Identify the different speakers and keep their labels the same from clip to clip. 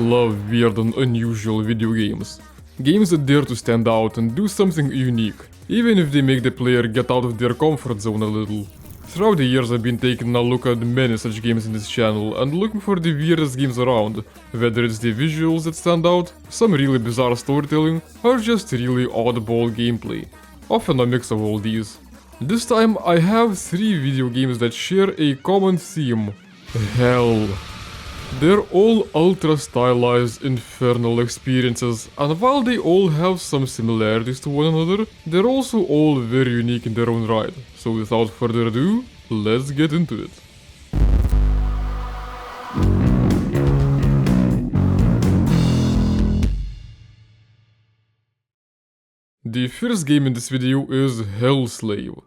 Speaker 1: love weird and unusual video games. Games that dare to stand out and do something unique, even if they make the player get out of their comfort zone a little. Throughout the years I've been taking a look at many such games in this channel and looking for the weirdest games around, whether it's the visuals that stand out, some really bizarre storytelling, or just really oddball gameplay. Often a mix of all these. This time I have 3 video games that share a common theme: hell. They're all ultra-stylized infernal experiences, and while they all have some similarities to one another, they're also all very unique in their own right. So without further ado, let's get into it. The first game in this video is Hellslave.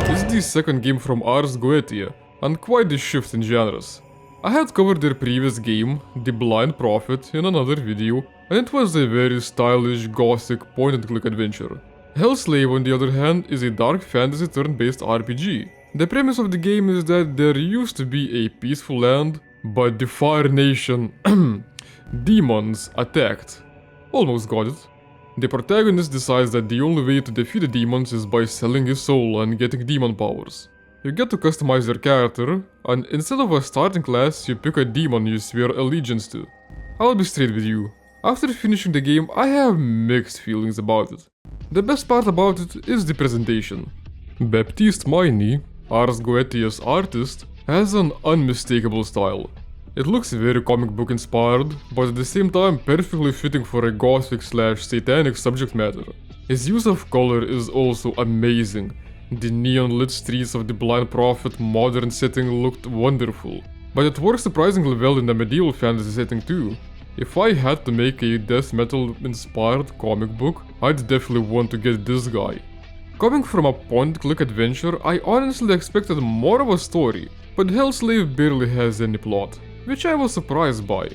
Speaker 1: This is the second game from Ars Goetia, and quite the shift in genres. I had covered their previous game, The Blind Prophet, in another video, and it was a very stylish, gothic, point-and-click adventure. Hellslave, on the other hand, is a dark fantasy turn-based RPG. The premise of the game is that there used to be a peaceful land, but the Fire Nation demons attacked. Almost got it. The protagonist decides that the only way to defeat the demons is by selling his soul and getting demon powers. You get to customize your character, and instead of a starting class, you pick a demon you swear allegiance to. I'll be straight with you. After finishing the game, I have mixed feelings about it. The best part about it is the presentation. Baptiste Maini, Ars Goetia's artist, has an unmistakable style. It looks very comic book inspired, but at the same time perfectly fitting for a gothic / satanic subject matter. His use of color is also amazing. The neon lit streets of the Blind Prophet modern setting looked wonderful, but it works surprisingly well in the medieval fantasy setting too. If I had to make a death metal inspired comic book, I'd definitely want to get this guy. Coming from a point-click adventure, I honestly expected more of a story, but Hellslave barely has any plot, which I was surprised by.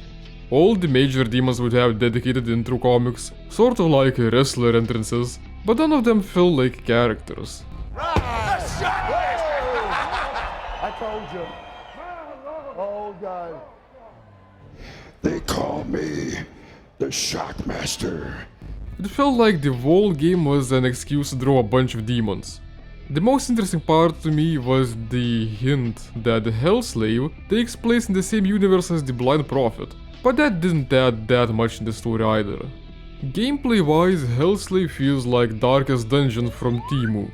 Speaker 1: All the major demons would have dedicated intro comics, sort of like wrestler entrances, but none of them felt like characters.
Speaker 2: I told you. Oh God.
Speaker 3: They call me the Shockmaster.
Speaker 1: It felt like the whole game was an excuse to draw a bunch of demons. The most interesting part to me was the hint that Hellslave takes place in the same universe as the Blind Prophet, but that didn't add that much in the story either. Gameplay-wise, Hellslave feels like Darkest Dungeon from Temu.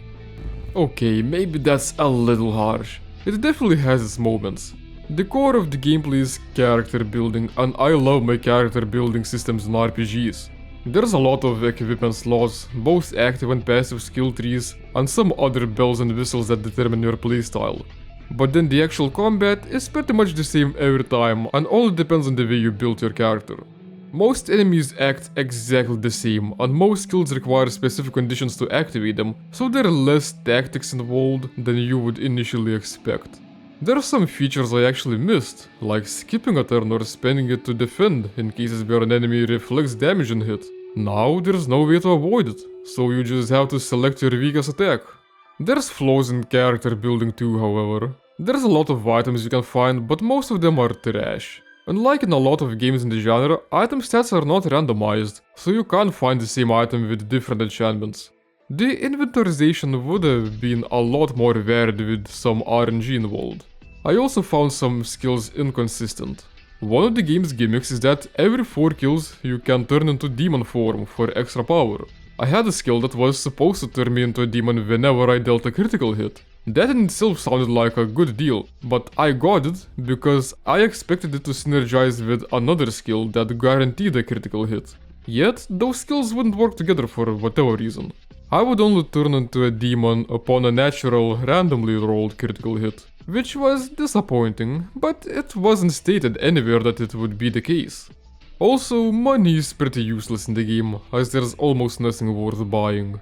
Speaker 1: Okay, maybe that's a little harsh. It definitely has its moments. The core of the gameplay is character building, and I love my character building systems in RPGs. There's a lot of equipment slots, both active and passive skill trees, and some other bells and whistles that determine your playstyle. But then the actual combat is pretty much the same every time, and all depends on the way you build your character. Most enemies act exactly the same, and most skills require specific conditions to activate them, so there are less tactics involved than you would initially expect. There are some features I actually missed, like skipping a turn or spending it to defend in cases where an enemy reflects damage on hit. Now there's no way to avoid it, so you just have to select your weakest attack. There's flaws in character building too, however. There's a lot of items you can find, but most of them are trash. Unlike in a lot of games in the genre, item stats are not randomized, so you can't find the same item with different enchantments. The inventorization would have been a lot more varied with some RNG involved. I also found some skills inconsistent. One of the game's gimmicks is that every 4 kills you can turn into demon form for extra power. I had a skill that was supposed to turn me into a demon whenever I dealt a critical hit. That in itself sounded like a good deal, but I got it because I expected it to synergize with another skill that guaranteed a critical hit. Yet, those skills wouldn't work together for whatever reason. I would only turn into a demon upon a natural, randomly rolled critical hit, which was disappointing, but it wasn't stated anywhere that it would be the case. Also, money is pretty useless in the game, as there's almost nothing worth buying.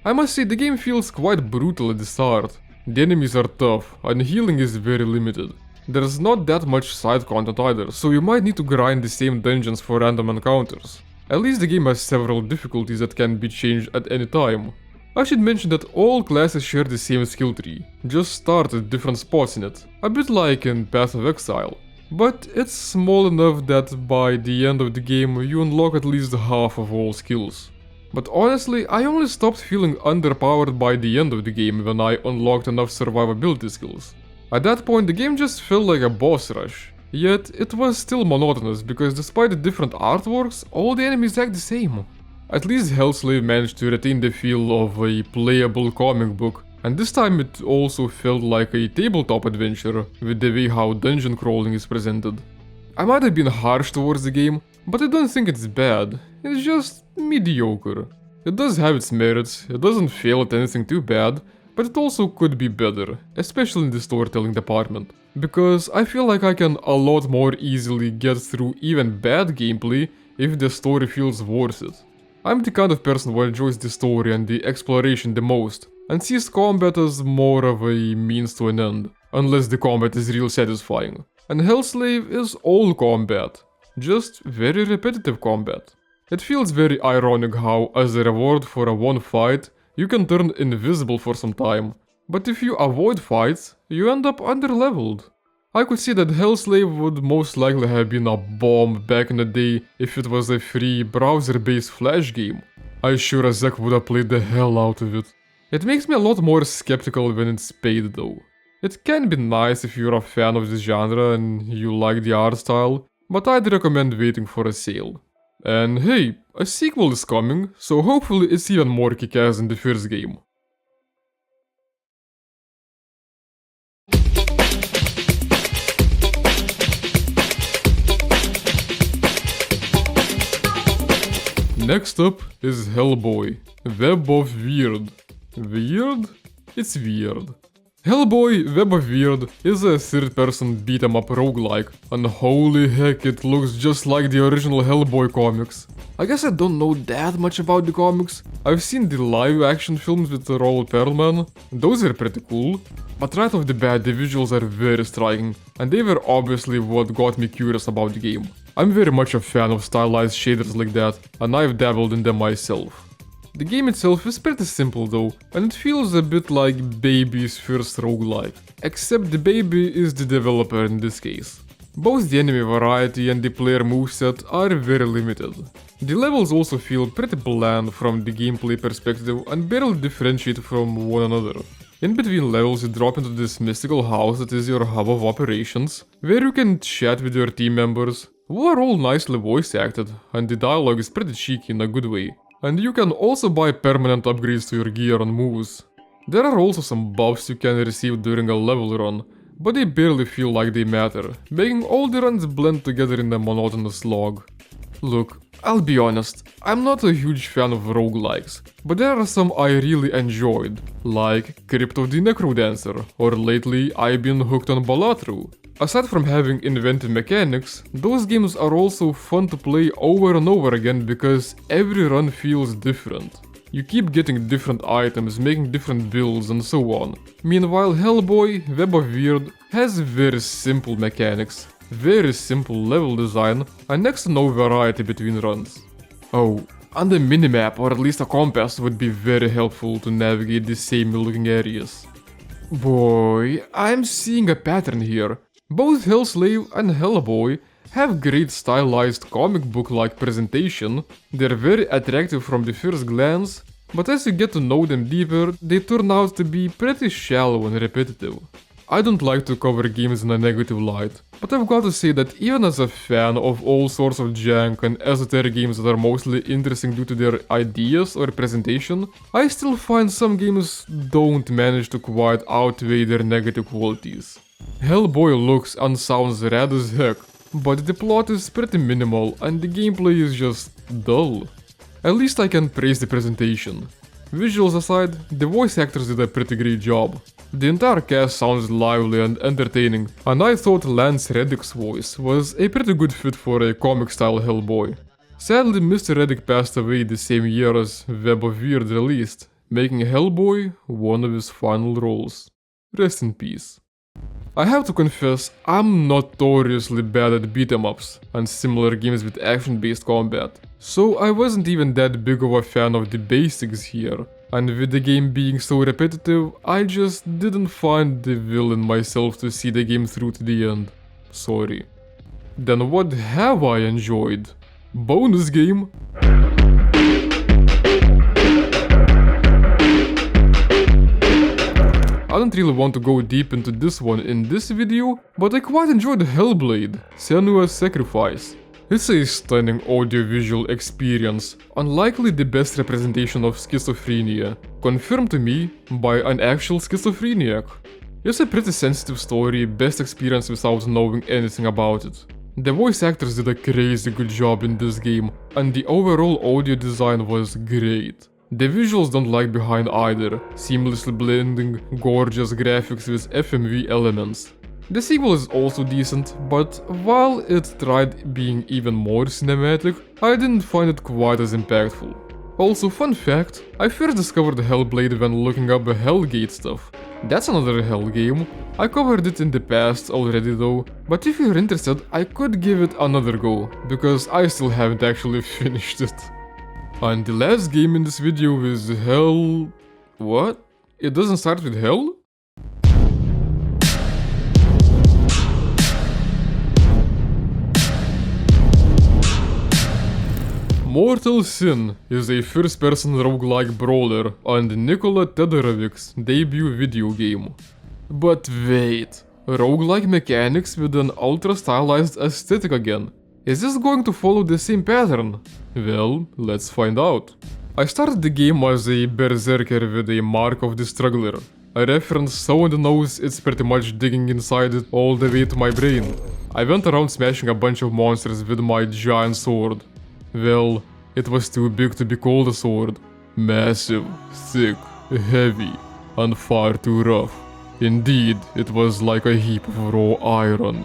Speaker 1: I must say the game feels quite brutal at the start. The enemies are tough, and healing is very limited. There's not that much side content either, so you might need to grind the same dungeons for random encounters. At least the game has several difficulties that can be changed at any time. I should mention that all classes share the same skill tree, just start at different spots in it, a bit like in Path of Exile. But it's small enough that by the end of the game you unlock at least half of all skills. But honestly, I only stopped feeling underpowered by the end of the game when I unlocked enough survivability skills. At that point the game just felt like a boss rush, yet it was still monotonous because despite the different artworks, all the enemies act the same. At least Hellslave managed to retain the feel of a playable comic book, and this time it also felt like a tabletop adventure with the way how dungeon crawling is presented. I might have been harsh towards the game, but I don't think it's bad, it's just mediocre. It does have its merits, it doesn't fail at anything too bad, but it also could be better, especially in the storytelling department. Because I feel like I can a lot more easily get through even bad gameplay if the story feels worth it. I'm the kind of person who enjoys the story and the exploration the most, and sees combat as more of a means to an end, unless the combat is real satisfying. And Hellslave is all combat, just very repetitive combat. It feels very ironic how, as a reward for a one fight, you can turn invisible for some time, but if you avoid fights, you end up underleveled. I could see that Hellslave would most likely have been a bomb back in the day if it was a free browser-based flash game. I sure as heck would have played the hell out of it. It makes me a lot more skeptical when it's paid though. It can be nice if you're a fan of this genre and you like the art style, but I'd recommend waiting for a sale. And hey, a sequel is coming, so hopefully it's even more kick-ass than the first game. Next up is Hellboy, Web of Wyrd. Weird? It's weird. Hellboy, Web of Wyrd is a third-person beat-em-up roguelike, and holy heck it looks just like the original Hellboy comics. I guess I don't know that much about the comics. I've seen the live-action films with Roald Perlman, those are pretty cool. But right off the bat the visuals are very striking, and they were obviously what got me curious about the game. I'm very much a fan of stylized shaders like that, and I've dabbled in them myself. The game itself is pretty simple though, and it feels a bit like Baby's first roguelike, except the Baby is the developer in this case. Both the enemy variety and the player moveset are very limited. The levels also feel pretty bland from the gameplay perspective and barely differentiate from one another. In between levels you drop into this mystical house that is your hub of operations, where you can chat with your team members, who are all nicely voice acted, and the dialogue is pretty cheeky in a good way. And you can also buy permanent upgrades to your gear and moves. There are also some buffs you can receive during a level run, but they barely feel like they matter, making all the runs blend together in a monotonous slog. Look, I'll be honest, I'm not a huge fan of roguelikes, but there are some I really enjoyed, like Crypt of the Necrodancer, or lately I've been hooked on Balatru. Aside from having inventive mechanics, those games are also fun to play over and over again because every run feels different. You keep getting different items, making different builds and so on. Meanwhile Hellboy, Web of Wyrd has very simple mechanics, very simple level design, and next to no variety between runs. Oh, and a minimap or at least a compass would be very helpful to navigate the same looking areas. Boy, I'm seeing a pattern here. Both Hellslave and Hellboy have great stylized comic book-like presentation, they're very attractive from the first glance, but as you get to know them deeper, they turn out to be pretty shallow and repetitive. I don't like to cover games in a negative light, but I've got to say that even as a fan of all sorts of jank and esoteric games that are mostly interesting due to their ideas or presentation, I still find some games don't manage to quite outweigh their negative qualities. Hellboy looks and sounds rad as heck, but the plot is pretty minimal and the gameplay is just dull. At least I can praise the presentation. Visuals aside, the voice actors did a pretty great job. The entire cast sounds lively and entertaining, and I thought Lance Reddick's voice was a pretty good fit for a comic-style Hellboy. Sadly, Mr. Reddick passed away the same year as Web of Wyrd released, making Hellboy one of his final roles. Rest in peace. I have to confess, I'm notoriously bad at beat-em-ups and similar games with action-based combat, So I wasn't even that big of a fan of the basics here, and with the game being so repetitive, I just didn't find the will in myself to see the game through to the end. Sorry. Then what have I enjoyed? Bonus game. I don't really want to go deep into this one in this video, but I quite enjoyed Hellblade, Senua's Sacrifice. It's a stunning audiovisual experience, unlikely the best representation of schizophrenia, confirmed to me by an actual schizophreniac. It's a pretty sensitive story, best experience without knowing anything about it. The voice actors did a crazy good job in this game, and the overall audio design was great. The visuals don't lag behind either, seamlessly blending gorgeous graphics with FMV elements. The sequel is also decent, but while it tried being even more cinematic, I didn't find it quite as impactful. Also, fun fact, I first discovered Hellblade when looking up Hellgate stuff. That's another Hell game. I covered it in the past already though, but if you're interested, I could give it another go, because I still haven't actually finished it. And the last game in this video is Hell... What? It doesn't start with Hell? Mortal Sin is a first-person roguelike brawler and Nikola Tedorovic's debut video game. But wait, roguelike mechanics with an ultra-stylized aesthetic again. Is this going to follow the same pattern? Well, let's find out. I started the game as a berserker with a Mark of the Struggler, a reference so on the nose it's pretty much digging inside it all the way to my brain. I went around smashing a bunch of monsters with my giant sword. Well, it was too big to be called a sword. Massive, thick, heavy, and far too rough. Indeed, it was like a heap of raw iron.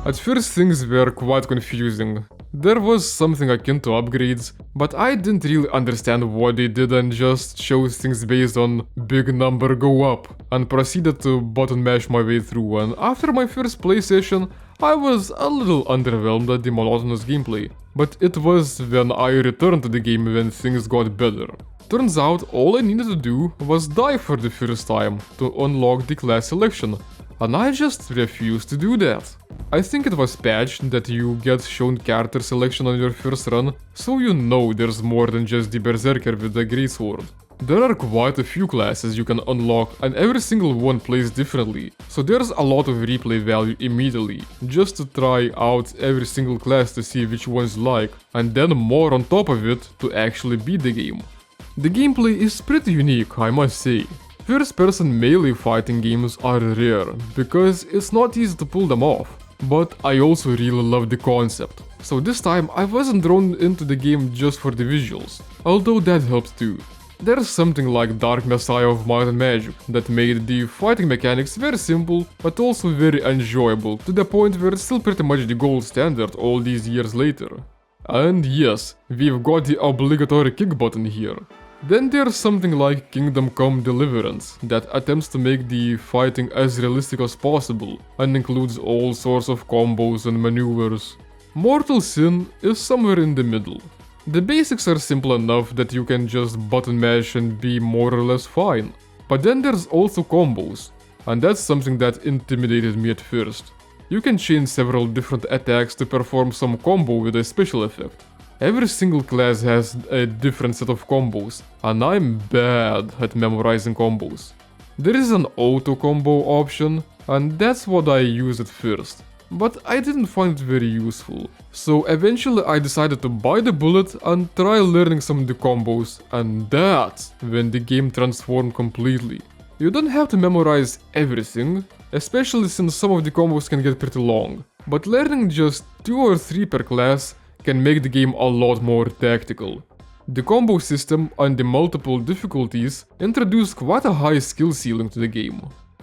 Speaker 1: At first things were quite confusing. There was something akin to upgrades, but I didn't really understand what they did and just chose things based on big number go up, and proceeded to button mash my way through, and after my first play session, I was a little underwhelmed at the monotonous gameplay, but it was when I returned to the game when things got better. Turns out all I needed to do was die for the first time to unlock the class selection, and I just refused to do that. I think it was patched that you get shown character selection on your first run, so you know there's more than just the berserker with the greatsword. There are quite a few classes you can unlock and every single one plays differently, so there's a lot of replay value immediately, just to try out every single class to see which ones you like, and then more on top of it to actually beat the game. The gameplay is pretty unique, I must say. First-person melee fighting games are rare, because it's not easy to pull them off, but I also really love the concept. So this time I wasn't drawn into the game just for the visuals, although that helps too. There's something like Dark Messiah of Might and Magic that made the fighting mechanics very simple, but also very enjoyable, to the point where it's still pretty much the gold standard all these years later. And yes, we've got the obligatory kick button here. Then there's something like Kingdom Come Deliverance, that attempts to make the fighting as realistic as possible, and includes all sorts of combos and maneuvers. Mortal Sin is somewhere in the middle. The basics are simple enough that you can just button mash and be more or less fine. But then there's also combos, and that's something that intimidated me at first. You can chain several different attacks to perform some combo with a special effect. Every single class has a different set of combos, and I'm bad at memorizing combos. There is an auto combo option, and that's what I used at first. But I didn't find it very useful, so eventually I decided to buy the bullet and try learning some of the combos, and that's when the game transformed completely. You don't have to memorize everything, especially since some of the combos can get pretty long, but learning just 2 or 3 per class can make the game a lot more tactical. The combo system and the multiple difficulties introduce quite a high skill ceiling to the game.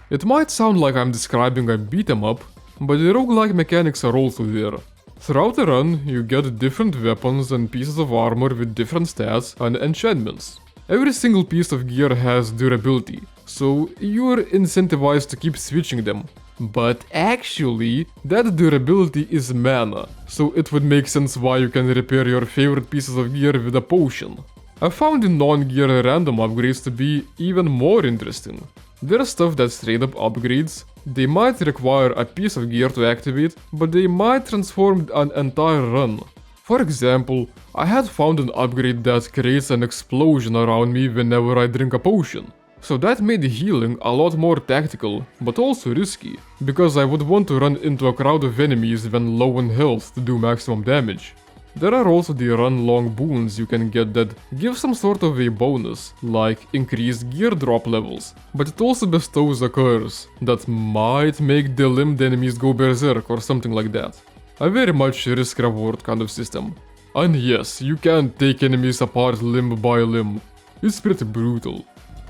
Speaker 1: It might sound like I'm describing a beat-em-up, but the roguelike mechanics are also there. Throughout the run, you get different weapons and pieces of armor with different stats and enchantments. Every single piece of gear has durability, so you're incentivized to keep switching them. But actually, that durability is mana, so it would make sense why you can repair your favorite pieces of gear with a potion. I found the non-gear random upgrades to be even more interesting. There's stuff that straight up upgrades. They might require a piece of gear to activate, but they might transform an entire run. For example, I had found an upgrade that creates an explosion around me whenever I drink a potion. So that made healing a lot more tactical, but also risky, because I would want to run into a crowd of enemies when low on health to do maximum damage. There are also the run-long boons you can get that give some sort of a bonus, like increased gear drop levels, but it also bestows a curse that might make the limbed enemies go berserk or something like that. A very much risk-reward kind of system. And yes, you can take enemies apart limb by limb. It's pretty brutal.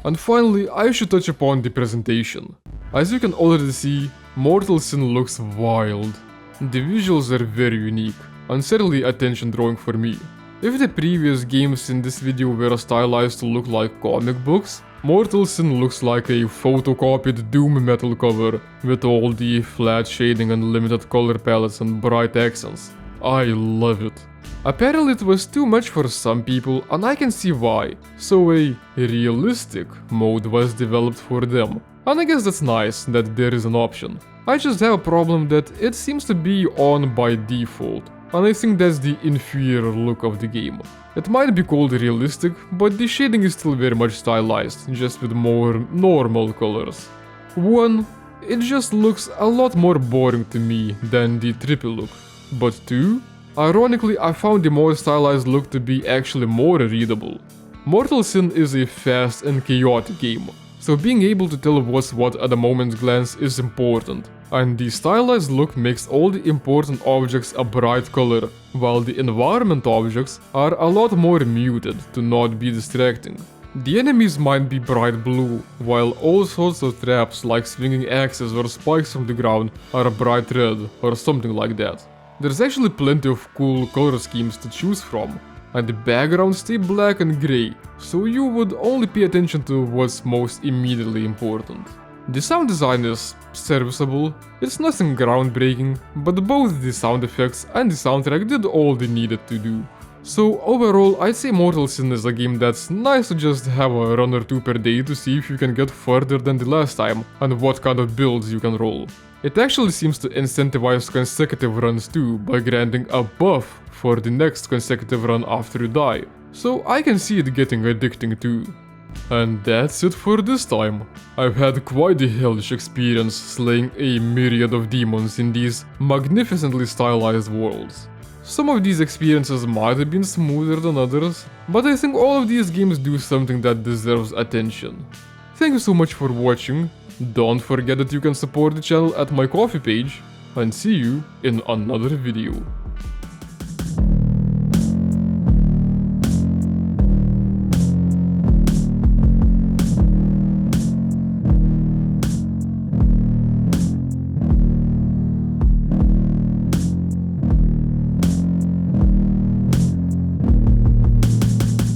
Speaker 1: And finally, I should touch upon the presentation. As you can already see, Mortal Sin looks wild. The visuals are very unique, and certainly attention drawing for me. If the previous games in this video were stylized to look like comic books, Mortal Sin looks like a photocopied Doom metal cover, with all the flat shading and limited color palettes and bright accents. I love it. Apparently it was too much for some people, and I can see why, so a realistic mode was developed for them. And I guess that's nice that there is an option. I just have a problem that it seems to be on by default, and I think that's the inferior look of the game. It might be called realistic, but the shading is still very much stylized, just with more normal colors. 1. It just looks a lot more boring to me than the triple look. But 2. Ironically, I found the more stylized look to be actually more readable. Mortal Sin is a fast and chaotic game, so being able to tell what's what at a moment's glance is important, and the stylized look makes all the important objects a bright color, while the environment objects are a lot more muted to not be distracting. The enemies might be bright blue, while all sorts of traps like swinging axes or spikes from the ground are bright red or something like that. There's actually plenty of cool color schemes to choose from, and the backgrounds stay black and grey, so you would only pay attention to what's most immediately important. The sound design is serviceable, it's nothing groundbreaking, but both the sound effects and the soundtrack did all they needed to do. So overall, I'd say Mortal Sin is a game that's nice to just have a run or two per day to see if you can get further than the last time and what kind of builds you can roll. It actually seems to incentivize consecutive runs too, by granting a buff for the next consecutive run after you die, so I can see it getting addicting too. And that's it for this time. I've had quite a hellish experience slaying a myriad of demons in these magnificently stylized worlds. Some of these experiences might have been smoother than others, but I think all of these games do something that deserves attention. Thank you so much for watching. Don't forget that you can support the channel at my Ko-fi page, and see you in another video.